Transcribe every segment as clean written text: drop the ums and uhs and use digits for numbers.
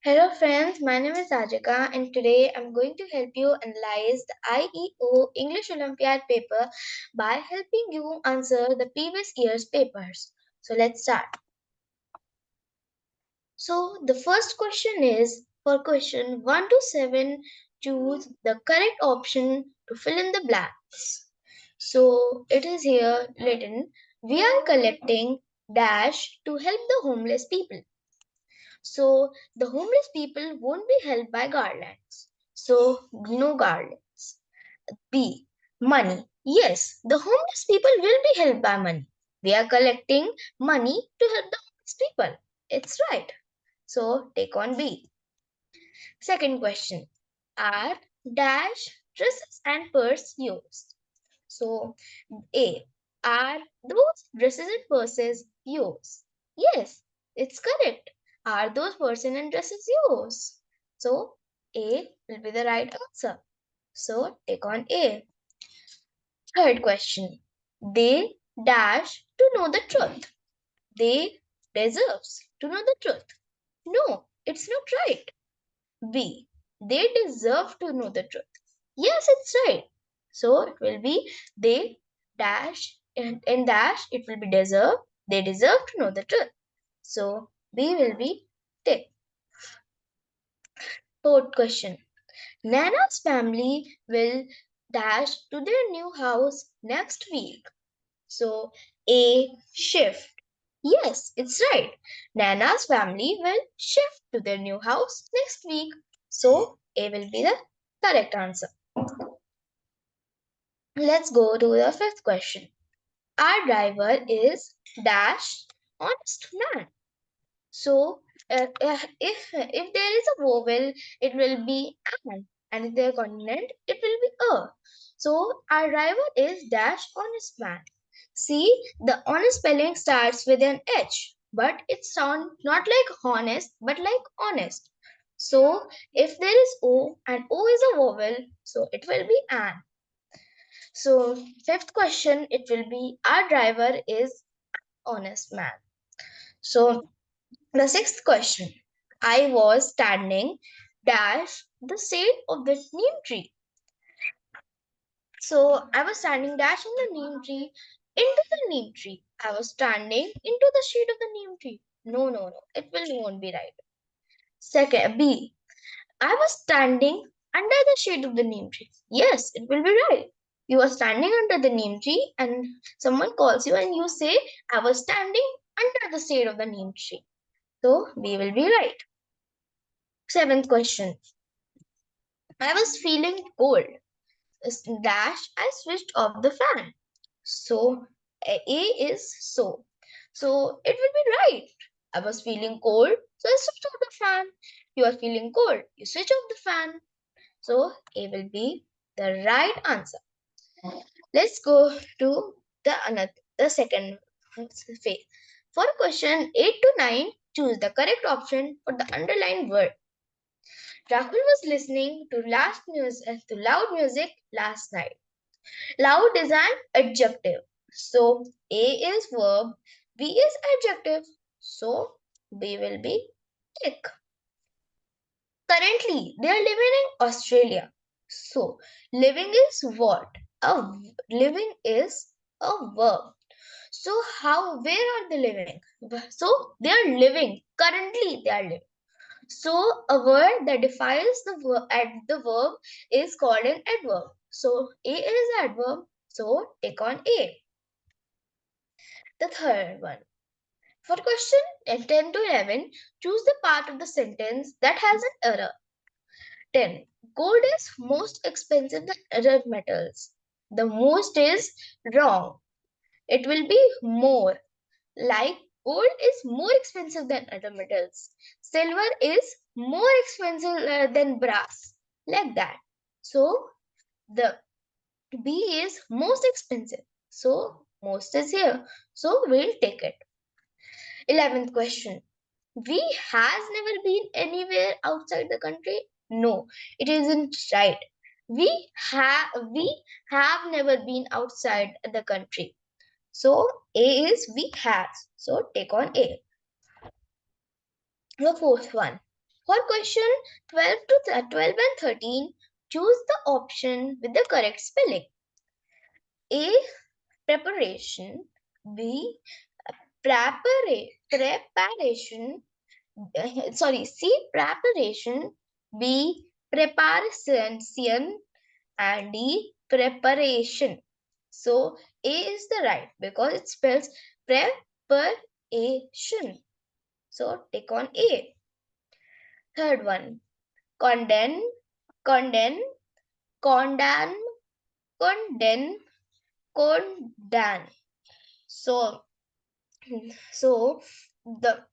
Hello friends, my name is Adrika and today I'm going to help you analyze the IEO English Olympiad paper by helping you answer the previous year's papers. So let's start. So the first question is for question 1 to 7, choose the correct option to fill in the blanks. So it is here written, we are collecting dash to help the homeless people. So the homeless people won't be helped by garlands. So no garlands. B. Money. Yes, the homeless people will be helped by money. We are collecting money to help the homeless people. It's right. So take on B. Second question. Are dash dresses and purse used? So A. Are those dresses and purses yours? Yes, it's correct. Are those purses and dresses yours? So A will be the right answer. So take on A. Third question. They dash to know the truth. They deserves to know the truth. No, it's not right. B. They deserve to know the truth. Yes, it's right. So it will be they dash and in dash it will be deserve. They deserve to know the truth. So B will be tick. Fourth question. Nana's family will dash to their new house next week. So A shift. Yes, it's right. Nana's family will shift to their new house next week. So A will be the correct answer. Let's go to the fifth question. Our driver is dash honest man. So if there is a vowel, it will be an, and if there is a consonant, it will be a. So our driver is dash honest man. See, the honest spelling starts with an H, but it sounds not like honest, but like honest. So if there is O and O is a vowel, so it will be an. So fifth question, it will be our driver is honest man. So the sixth question, I was standing dash the shade of the neem tree. So I was standing dash in the neem tree into the neem tree. I was standing into the shade of the neem tree. No. It will won't be right. Second B. I was standing under the shade of the neem tree. Yes, it will be right. You are standing under the neem tree and someone calls you and you say, I was standing under the shade of the neem tree. So B will be right. Seventh question. I was feeling cold. Dash, I switched off the fan. So A is so. So it will be right. I was feeling cold, so I switched off the fan. You are feeling cold, you switch off the fan. So A will be the right answer. Let's go to the second phase. For question 8 to 9, choose the correct option for the underlined word. Rahul was listening to loud music last night. Loud is an adjective. So A is verb, B is adjective. So B will be tick. Currently, they are living in Australia. So living is what? Living is a verb. So where are they living? So they are living. Currently they are living. So a word that defines the verb is called an adverb. So A is adverb. So take on A. The third one. For question 10 to 11, choose the part of the sentence that has an error. 10. Gold is most expensive than other metals. The most is wrong. It will be more. Like gold is more expensive than other metals. Silver is more expensive than brass. Like that. So the B is most expensive. So most is here. So we'll take it. 11th question. We has never been anywhere outside the country. No, it isn't right. We have never been outside the country. So A is we has. So take on A. The fourth one. For question 12 and 13, choose the option with the correct spelling. A. Preparation. B. Preparation. C. Preparation. B. Preparation. And D. Preparation. So A is the right because it spells preparation. So take on A. Third one. Condemn, condemn, condemn, condemn, condemn. So, so the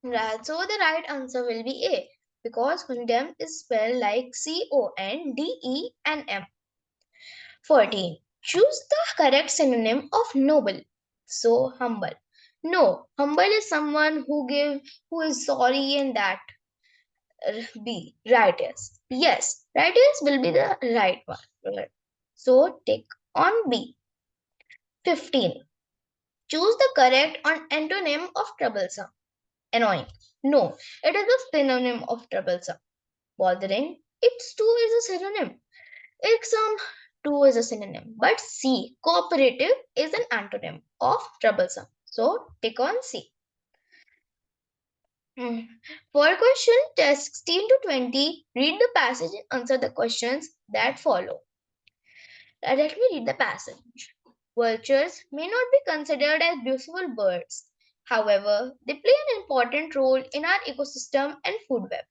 right answer will be A because condemn is spelled like CONDENM. 14. Choose the correct synonym of noble. So humble. No, humble is someone who is sorry and that. B. Righteous. Yes, righteous will be the right one. So take on B. 15. Choose the correct antonym of troublesome. Annoying. No, it is a synonym of troublesome. Bothering. It's too is a synonym. Irksome too is a synonym. But C. Cooperative is an antonym of troublesome. So take on C. For question test 16 to 20, read the passage and answer the questions that follow. Let me read the passage. Vultures may not be considered as beautiful birds. However, they play an important role in our ecosystem and food web.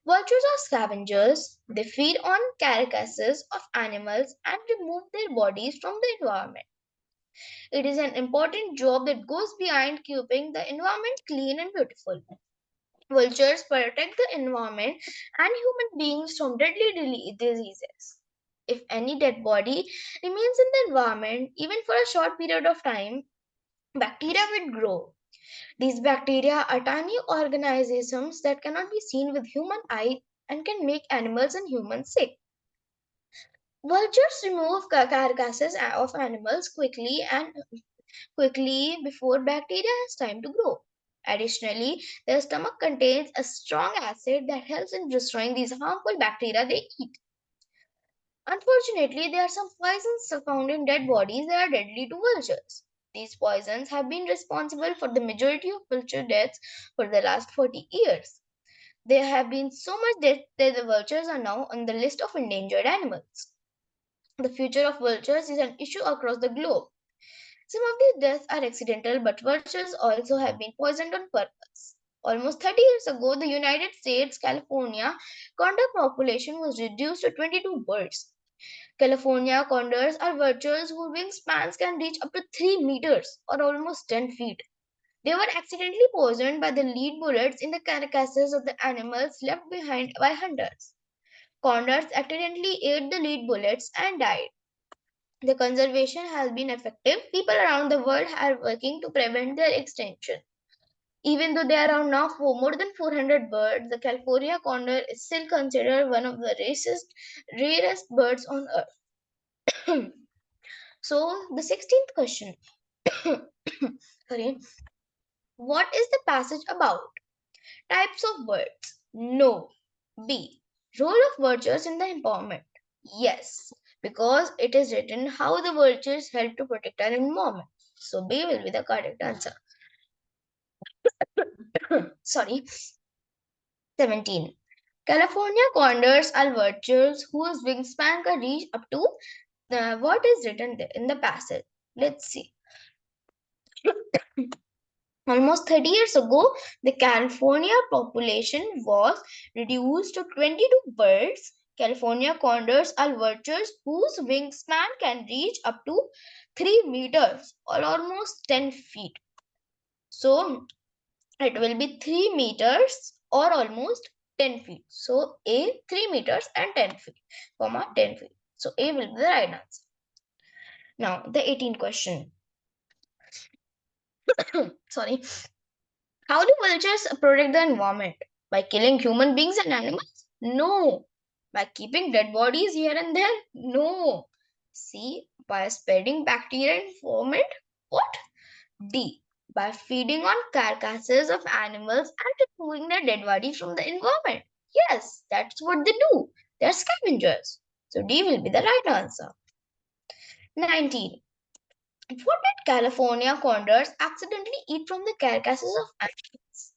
Vultures are scavengers. They feed on carcasses of animals and remove their bodies from the environment. It is an important job that goes beyond keeping the environment clean and beautiful. Vultures protect the environment and human beings from deadly diseases. If any dead body remains in the environment, even for a short period of time, bacteria will grow. These bacteria are tiny organisms that cannot be seen with human eye and can make animals and humans sick. Vultures remove carcasses of animals quickly before bacteria has time to grow. Additionally, their stomach contains a strong acid that helps in destroying these harmful bacteria they eat. Unfortunately, there are some poisons found in dead bodies that are deadly to vultures. These poisons have been responsible for the majority of vulture deaths for the last 40 years. There have been so much death that the vultures are now on the list of endangered animals. The future of vultures is an issue across the globe. Some of these deaths are accidental, but vultures also have been poisoned on purpose. Almost 30 years ago, the United States, California condor population was reduced to 22 birds. California condors are vultures whose wingspans can reach up to 3 meters or almost 10 feet. They were accidentally poisoned by the lead bullets in the carcasses of the animals left behind by hunters. Condors accidentally ate the lead bullets and died. The conservation has been effective. People around the world are working to prevent their extinction. Even though there are now more than 400 birds, the California condor is still considered one of the rarest birds on earth. So, the 16th question. Sorry. What is the passage about? Types of birds. No. B. Role of vultures in the environment. Yes, because it is written how the vultures help to protect our environment. So B will be the correct answer. Sorry. 17. California condors are vultures whose wingspan can reach up to what is written there in the passage. Let's see. Almost 30 years ago, the California population was reduced to 22 birds. California condors are vultures whose wingspan can reach up to 3 meters or almost 10 feet. So, it will be 3 meters or almost 10 feet. So, A 3 meters and 10 feet, 10 feet. So, A will be the right answer. Now, the 18th question. Sorry. How do vultures protect the environment? By killing human beings and animals? No. By keeping dead bodies here and there? No. C. By spreading bacteria and ferment? What? D. By feeding on carcasses of animals and removing their dead bodies from the environment. Yes, that's what they do. They're scavengers. So D will be the right answer. 19. What did California condors accidentally eat from the carcasses of animals?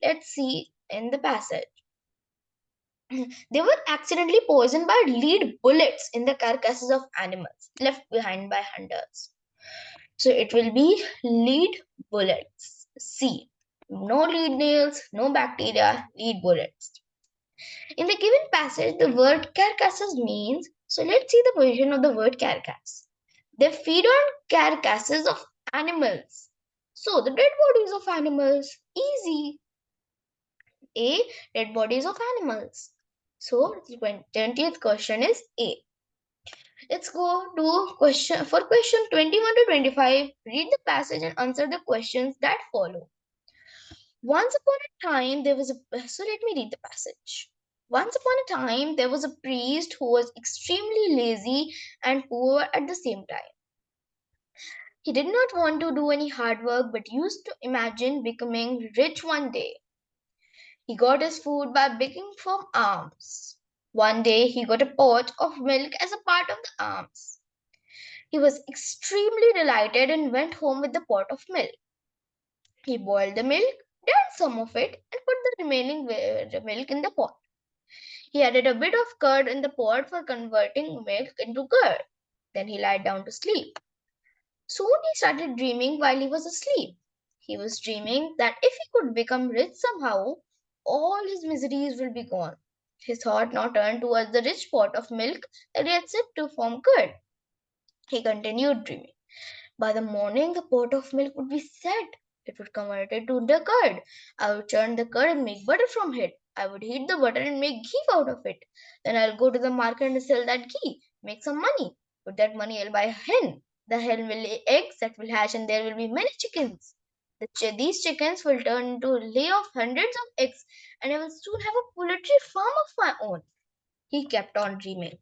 Let's see in the passage. They were accidentally poisoned by lead bullets in the carcasses of animals left behind by hunters. So it will be lead bullets. C. No lead nails, no bacteria, lead bullets. In the given passage, the word carcasses means, so let's see the position of the word carcass. They feed on carcasses of animals. So the dead bodies of animals. Easy. A. Dead bodies of animals. So the 20th question is A. Let's go to question 21 to 25. Read the passage and answer the questions that follow. Once upon a time there was a so let me read the passage. Once upon a time there was a priest who was extremely lazy and poor at the same time. He did not want to do any hard work but used to imagine becoming rich one day. He got his food by begging from alms. One day he got a pot of milk as a part of the alms. He was extremely delighted and went home with the pot of milk. He boiled the milk, drank some of it, and put the remaining milk in the pot. He added a bit of curd in the pot for converting milk into curd. Then he lied down to sleep. Soon he started dreaming while he was asleep. He was dreaming that if he could become rich somehow, all his miseries will be gone. His thought now turned towards the rich pot of milk that he had sipped to form curd. He continued dreaming. By the morning, the pot of milk would be set. It would convert it to the curd. I would churn the curd and make butter from it. I would heat the butter and make ghee out of it. Then I'll go to the market and sell that ghee, make some money. With that money, I'll buy a hen. The hen will lay eggs that will hatch, and there will be many chickens. These chickens will turn into a lay of hundreds of eggs, and I will soon have a poultry farm of my own. He kept on dreaming.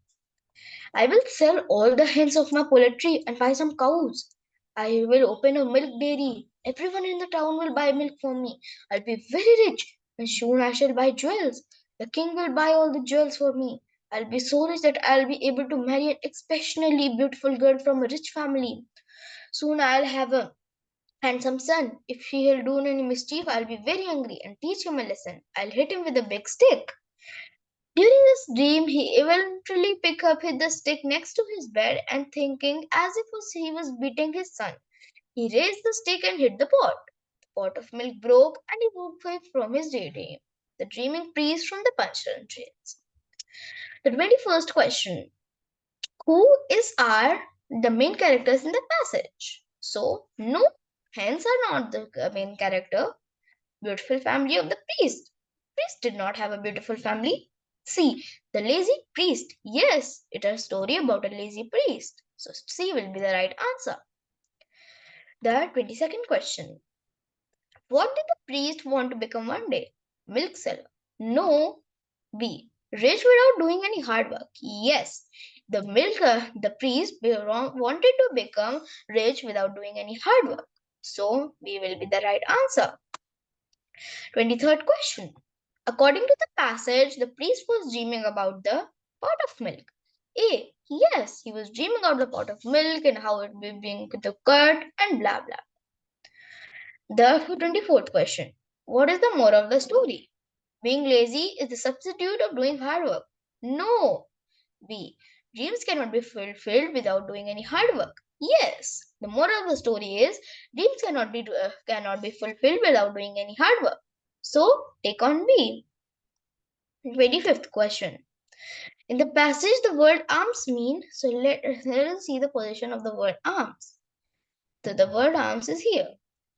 I will sell all the hens of my poultry and buy some cows. I will open a milk dairy. Everyone in the town will buy milk from me. I'll be very rich, and soon I shall buy jewels. The king will buy all the jewels for me. I'll be so rich that I'll be able to marry an exceptionally beautiful girl from a rich family. Soon I'll have a handsome son. If he'll do any mischief, I'll be very angry and teach him a lesson. I'll hit him with a big stick. During this dream, he eventually picked up the stick next to his bed and thinking as if he was beating his son. He raised the stick and hit the pot. The pot of milk broke and he woke up from his daydream. The dreaming priest from the punchline trains. The 21st question. Who is are the main characters in the passage? So, no, hens are not the main character. Beautiful family of the priest. Priest did not have a beautiful family. C. The lazy priest. Yes, it is a story about a lazy priest. So C will be the right answer. The 22nd question. What did the priest want to become one day? Milk seller. No. B. Rich without doing any hard work. Yes. The priest wanted to become rich without doing any hard work. So B will be the right answer. 23rd question. According to the passage, the priest was dreaming about the pot of milk. A. Yes, he was dreaming about the pot of milk and how it would be being the curd and blah blah. The 24th question. What is the moral of the story? Being lazy is the substitute of doing hard work. No. B. Dreams cannot be fulfilled without doing any hard work. Yes. The moral of the story is dreams cannot be fulfilled without doing any hard work. So take on B. 25th question. In the passage, the word arms mean, so let us see the position of the word arms. So the word arms is here.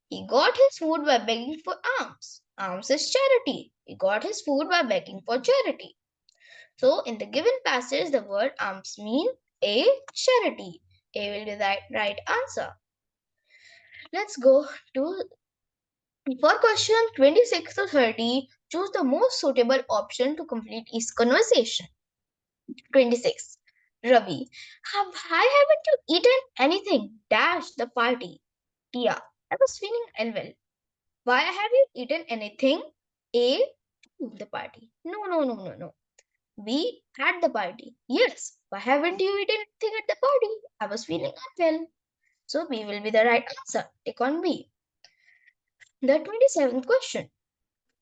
He got his food by begging for alms. Alms is charity. He got his food by begging for charity. So in the given passage, the word alms mean A. Charity. A will be the right answer. Let's go to for question 26 to 30. Choose the most suitable option to complete each conversation. 26. Ravi. I haven't you eaten anything? Dash the party. Tia. I was feeling unwell. Why have you eaten anything? A. The party. No, no, no, no, no. B. At the party. Yes. Why haven't you eaten anything at the party? I was feeling unwell. So B will be the right answer. Take on B. The 27th question.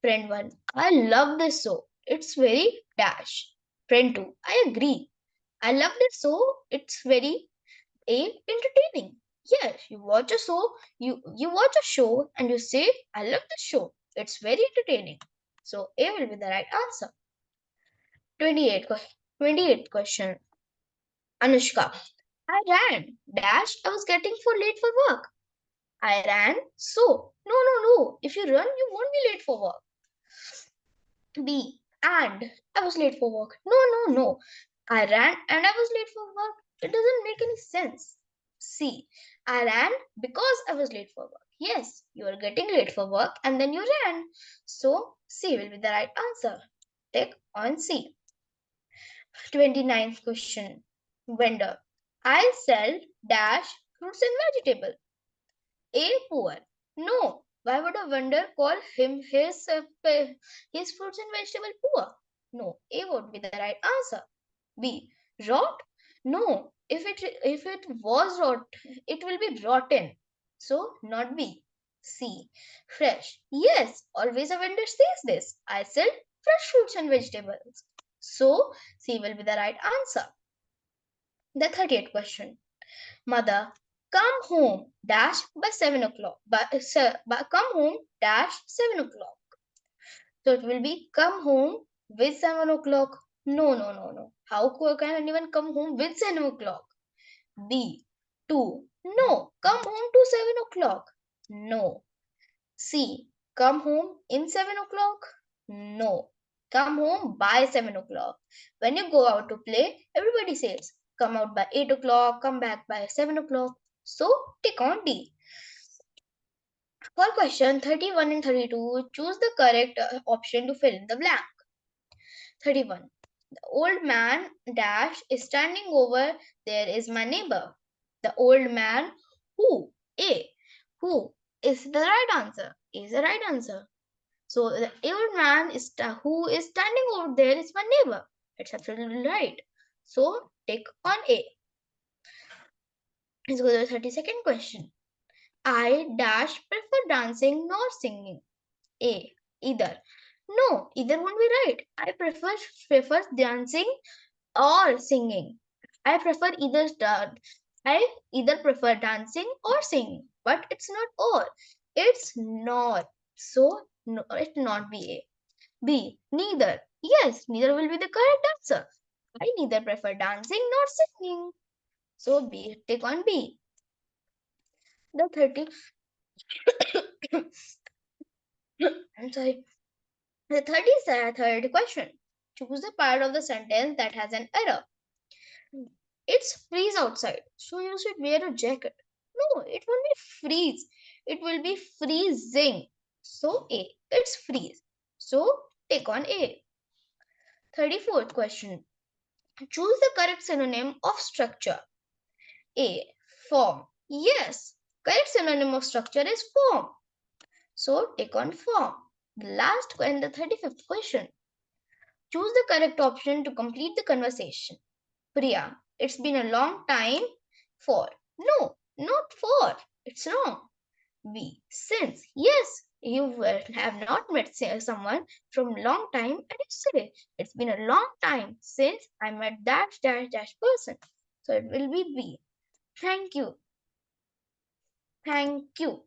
Friend 1. I love this show. It's very dash. Friend 2. I agree. I love this show. It's very entertaining. Yes, you watch a show, you watch a show and you say, I love this show. It's very entertaining. So A will be the right answer. 28th question. Anushka. I ran. Dash. I was getting for late for work. I ran. So. No, no, no. If you run, you won't be late for work. B. And I was late for work. No, no, no. I ran and I was late for work. It doesn't make any sense. C. I ran because I was late for work. Yes, you are getting late for work and then you ran. So C will be the right answer. Take on C. 29th question. Vendor. I sell dash fruits and vegetable. A. Poor. No. Why would a vendor call his fruits and vegetable poor? No. A would be the right answer. B. Rot? No. If it was rot, it will be rotten. So not B. C. Fresh. Yes. Always a vendor says this. I sell fresh fruits and vegetables. So C will be the right answer. The 30th question. Mother, come home dash by 7 o'clock. Come home dash 7 o'clock. So it will be come home with 7 o'clock. No, no, no, no. How can anyone come home with 7 o'clock? B. 2. No. Come home to 7 o'clock. No. C. Come home in 7 o'clock. No. Come home by 7 o'clock. When you go out to play, everybody says, come out by 8 o'clock, come back by 7 o'clock. So, tick on D. For question 31 and 32, choose the correct option to fill in the blank. 31. The old man dash is standing over there is my neighbor. The old man who? A. Who is the right answer? Is the right answer. So the old man is who is standing over there is my neighbor. It's absolutely right. So take on A. Let's go to the 32nd question. I dash prefer dancing nor singing. A. Either. No, either won't be right. I prefer dancing or singing. I prefer either I either prefer dancing or singing, but it's not or. It's not. So no, it not be A. B. Neither. Yes, neither will be the correct answer. I neither prefer dancing nor singing. So B. Take on B. The 30. I'm sorry. The 33rd question. Choose the part of the sentence that has an error. It's freeze outside, so you should wear a jacket. No, it won't be freeze. It will be freezing. So A, it's freeze. So take on A. 34th question. Choose the correct synonym of structure. A, form. Yes, correct synonym of structure is form. So take on form. The last and the 35th question. Choose the correct option to complete the conversation. Priya, it's been a long time for. No, not for. It's wrong. B. Since. Yes, you have not met someone from long time and you say it's been a long time since I met dash dash dash person. So it will be B. Thank you. Thank you.